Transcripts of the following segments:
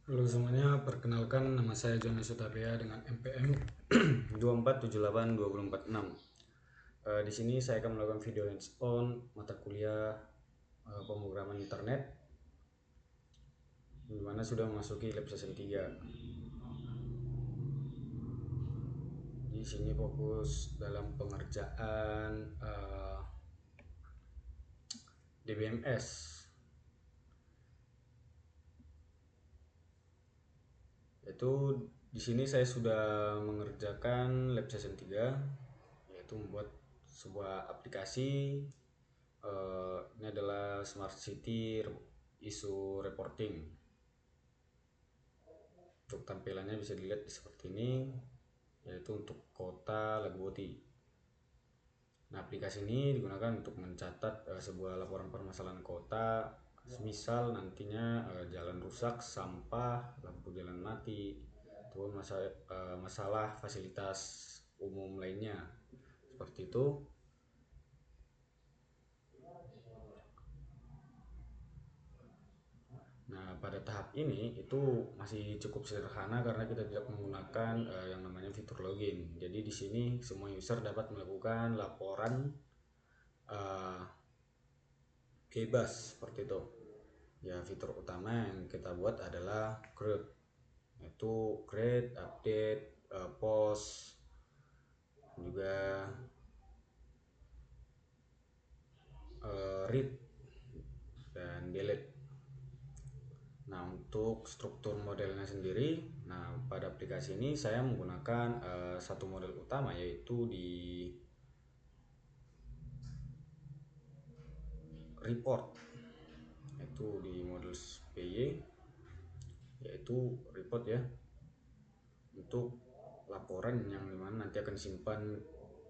Halo semuanya, perkenalkan nama saya Johnny Sutapea dengan NPM 2478246. Di sini saya akan melakukan video hands-on mata kuliah pemrograman internet, di mana sudah memasuki lab season 3. Di sini fokus dalam pengerjaan DBMS. Itu di sini saya sudah mengerjakan lab season 3, yaitu membuat sebuah aplikasi. Ini adalah Smart City Issue Reporting. Untuk tampilannya bisa dilihat seperti ini, yaitu untuk kota Laguboti. Nah, aplikasi ini digunakan untuk mencatat sebuah laporan permasalahan kota, misal nantinya jalan rusak, sampah, lampu jalan mati, atau masalah fasilitas umum lainnya. Seperti itu. Nah, pada tahap ini itu masih cukup sederhana karena kita tidak menggunakan yang namanya fitur login. Jadi di sini semua user dapat melakukan laporan uh, bebas seperti itu. Ya, fitur utama yang kita buat adalah create, yaitu create, update, post, juga read dan delete. Nah, untuk struktur modelnya sendiri, nah pada aplikasi ini saya menggunakan satu model utama, yaitu di report, yaitu di model PY, yaitu report ya, untuk laporan yang dimana nanti akan disimpan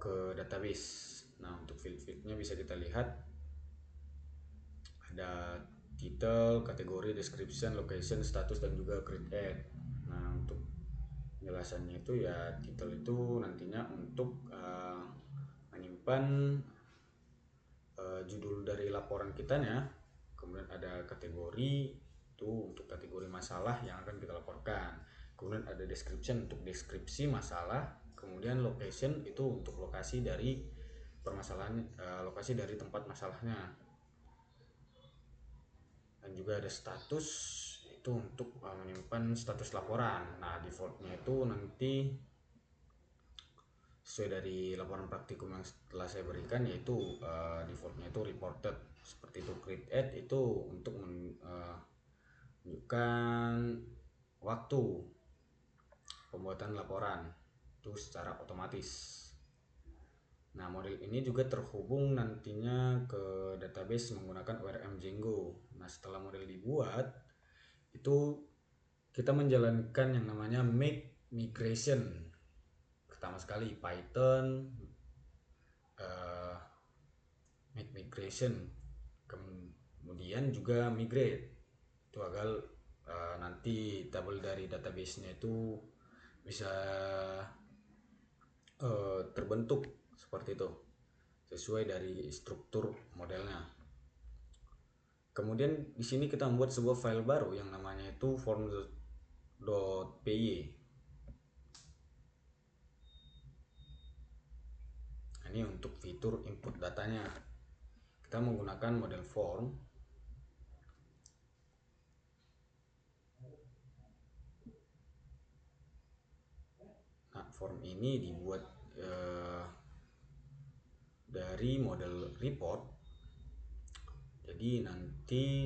ke database. Nah, untuk field-fieldnya bisa kita lihat ada title, kategori, description, location, status, dan juga create ad. Nah, untuk penjelasannya itu ya, title itu nantinya untuk menyimpan judul dari laporan kita ya. Kemudian ada kategori, itu untuk kategori masalah yang akan kita laporkan. Kemudian ada description untuk deskripsi masalah. Kemudian location itu untuk lokasi dari permasalahan, lokasi dari tempat masalahnya. Dan juga ada status, itu untuk menyimpan status laporan. Nah, defaultnya itu nanti sesuai dari laporan praktikum yang telah saya berikan, yaitu defaultnya itu reported seperti itu. Create ad itu untuk menunjukkan waktu pembuatan laporan itu secara otomatis. Nah, model ini juga terhubung nantinya ke database menggunakan ORM Django. Nah, setelah model dibuat, itu kita menjalankan yang namanya make migration. Pertama sekali Python, uh, make migration, kemudian juga migrate, itu agar nanti tabel dari database-nya itu bisa terbentuk seperti itu sesuai dari struktur modelnya. Kemudian di sini kita membuat sebuah file baru yang namanya itu form.py. Ini untuk fitur input datanya. Kita menggunakan model form. Nah, form ini dibuat dari model report. Jadi nanti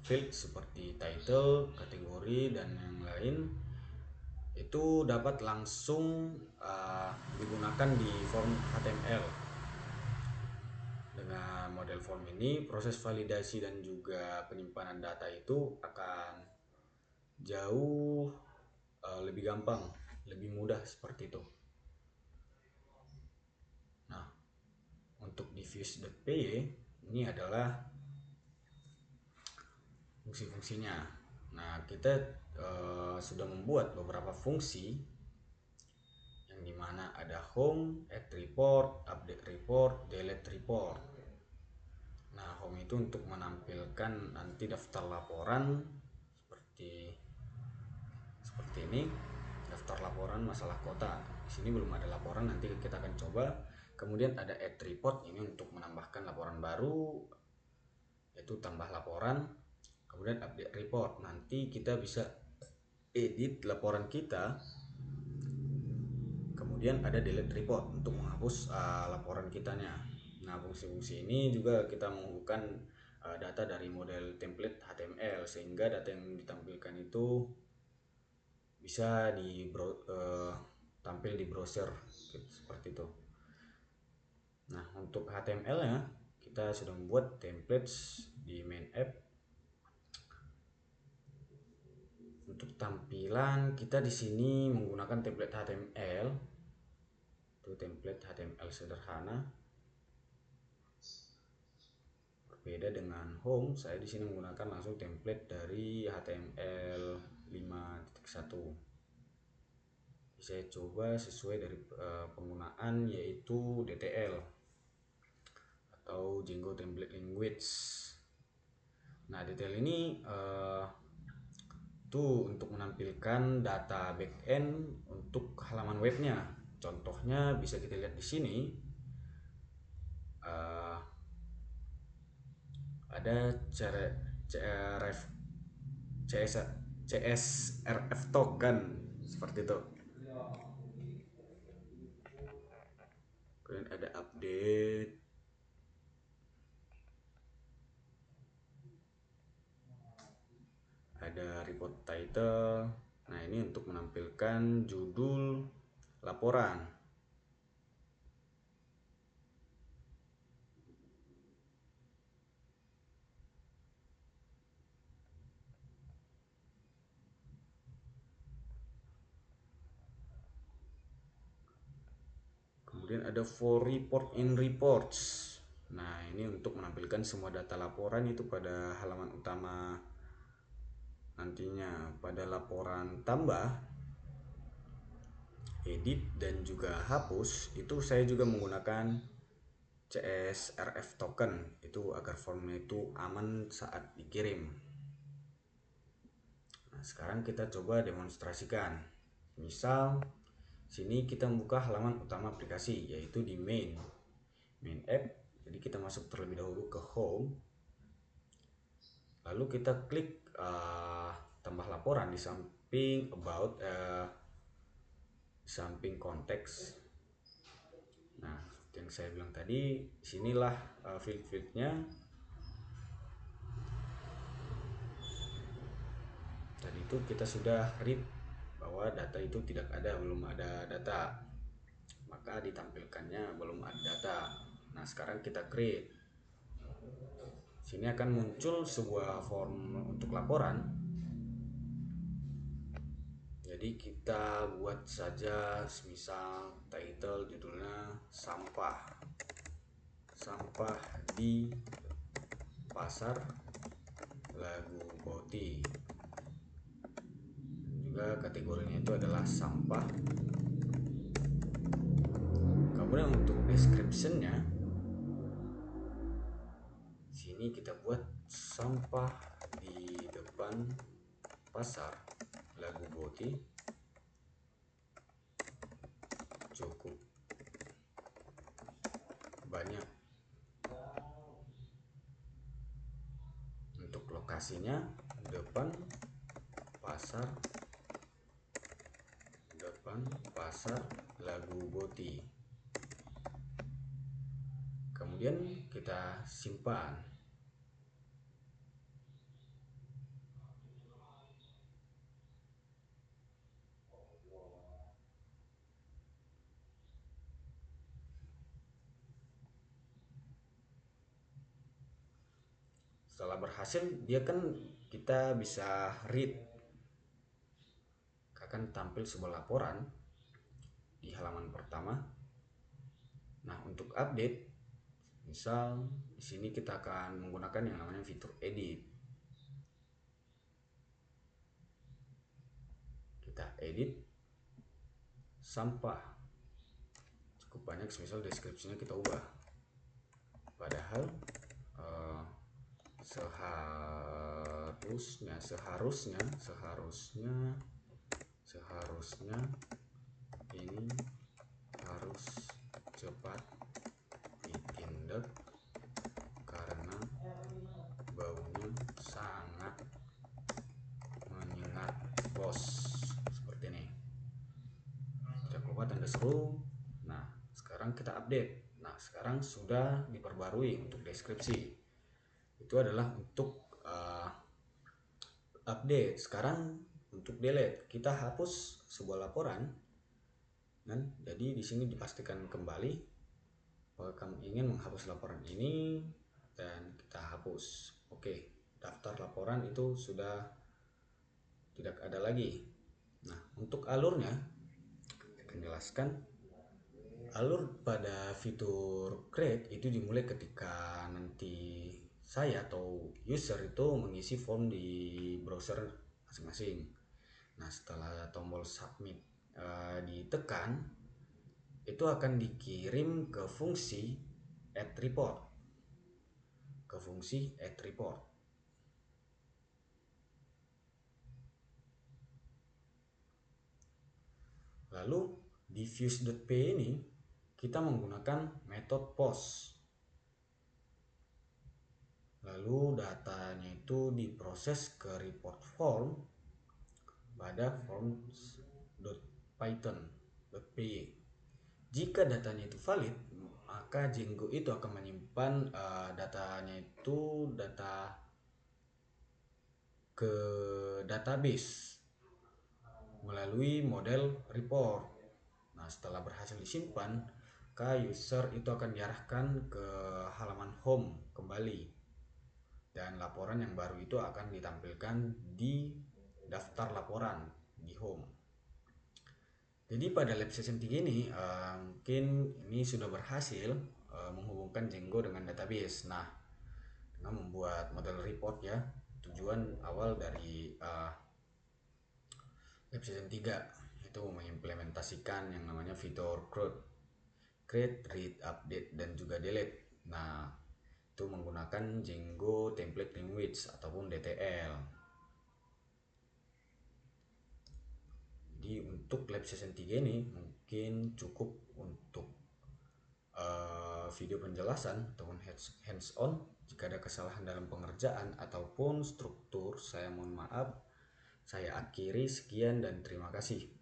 field seperti title, kategori, dan yang lain itu dapat langsung digunakan di form HTML. Dengan model form ini, proses validasi dan juga penyimpanan data itu akan jauh lebih gampang, lebih mudah seperti itu. Nah, untuk diffuse.py ini adalah fungsi-fungsinya. Nah, kita sudah membuat beberapa fungsi yang dimana ada home, add report, update report, delete report. Nah, home itu untuk menampilkan nanti daftar laporan seperti ini, daftar laporan masalah kota. Di sini belum ada laporan, nanti kita akan coba. Kemudian ada add report, ini untuk menambahkan laporan baru, yaitu tambah laporan. Kemudian update report, nanti kita bisa edit laporan kita. Kemudian ada delete report untuk menghapus laporan kitanya. Nah, fungsi-fungsi ini juga kita menghubungkan data dari model template HTML, sehingga data yang ditampilkan itu bisa tampil di browser seperti itu. Nah, untuk HTML nya kita sudah membuat templates di main app. Untuk tampilan kita di sini menggunakan template HTML. Itu template HTML sederhana. Berbeda dengan home, saya di sini menggunakan langsung template dari HTML 5.1. Saya coba sesuai dari penggunaan, yaitu DTL atau Django Template Language. Nah, DTL ini itu untuk menampilkan data backend untuk halaman webnya. Contohnya bisa kita lihat di sini. Ada CSRF token seperti itu. Kemudian ada update, ada report title. Nah, ini untuk menampilkan judul laporan. Kemudian ada for report in reports. Nah, ini untuk menampilkan semua data laporan itu pada halaman utama. Nantinya pada laporan tambah, edit, dan juga hapus, itu saya juga menggunakan CSRF token itu agar formnya itu aman saat dikirim. Nah, sekarang kita coba demonstrasikan. Misal sini kita membuka halaman utama aplikasi, yaitu di main app. Jadi kita masuk terlebih dahulu ke home, lalu kita klik tambah laporan di samping about, di samping konteks. Nah, yang saya bilang tadi, sinilah field-fieldnya. Tadi itu kita sudah read bahwa data itu tidak ada, belum ada data, maka ditampilkannya belum ada data. Nah, sekarang kita create. Sini akan muncul sebuah form untuk laporan. Jadi kita buat saja semisal title judulnya sampah di pasar Lagu Boti. Juga kategorinya itu adalah sampah. Kemudian untuk descriptionnya, sini kita buat sampah di depan pasar Lagu Boti cukup banyak. Untuk lokasinya depan pasar Lagu Boti. Kemudian kita simpan. Setelah berhasil, dia kan kita bisa read, akan tampil sebuah laporan di halaman pertama. Nah, untuk update, misal di sini kita akan menggunakan yang namanya fitur edit. Kita edit sampah cukup banyak, misal deskripsinya kita ubah. Padahal seharusnya seharusnya ini harus cepat ditindak karena baunya sangat menyengat, bos. Seperti ini. Tidak lupa tanda seru. Nah, sekarang kita update. Nah, sekarang sudah diperbarui untuk deskripsi. Itu adalah untuk update. Sekarang untuk delete, kita hapus sebuah laporan. Dan jadi di sini dipastikan kembali bahwa kamu ingin menghapus laporan ini dan kita hapus. Oke, daftar laporan itu sudah tidak ada lagi. Nah, untuk alurnya akan jelaskan. Alur pada fitur create itu dimulai ketika nanti saya atau user itu mengisi form di browser masing-masing. Nah, setelah tombol submit ditekan, itu akan dikirim ke fungsi add report. Lalu di views.py ini kita menggunakan metode post. Lalu datanya itu diproses ke report form pada forms.python.py. Jika datanya itu valid, maka Django itu akan menyimpan datanya itu ke database melalui model report. Nah, setelah berhasil disimpan, maka user itu akan diarahkan ke halaman home kembali. Dan laporan yang baru itu akan ditampilkan di daftar laporan di home. Jadi pada lab session 3 ini mungkin ini sudah berhasil menghubungkan Django dengan database. Nah, dengan membuat model report ya, tujuan awal dari lab session 3 itu mengimplementasikan yang namanya fitur create, read, update, dan juga delete. Nah, itu menggunakan Django Template Language ataupun DTL. Jadi untuk lab session 3 ini mungkin cukup untuk video penjelasan ataupun hands on. Jika ada kesalahan dalam pengerjaan ataupun struktur, saya mohon maaf. Saya akhiri, sekian dan terima kasih.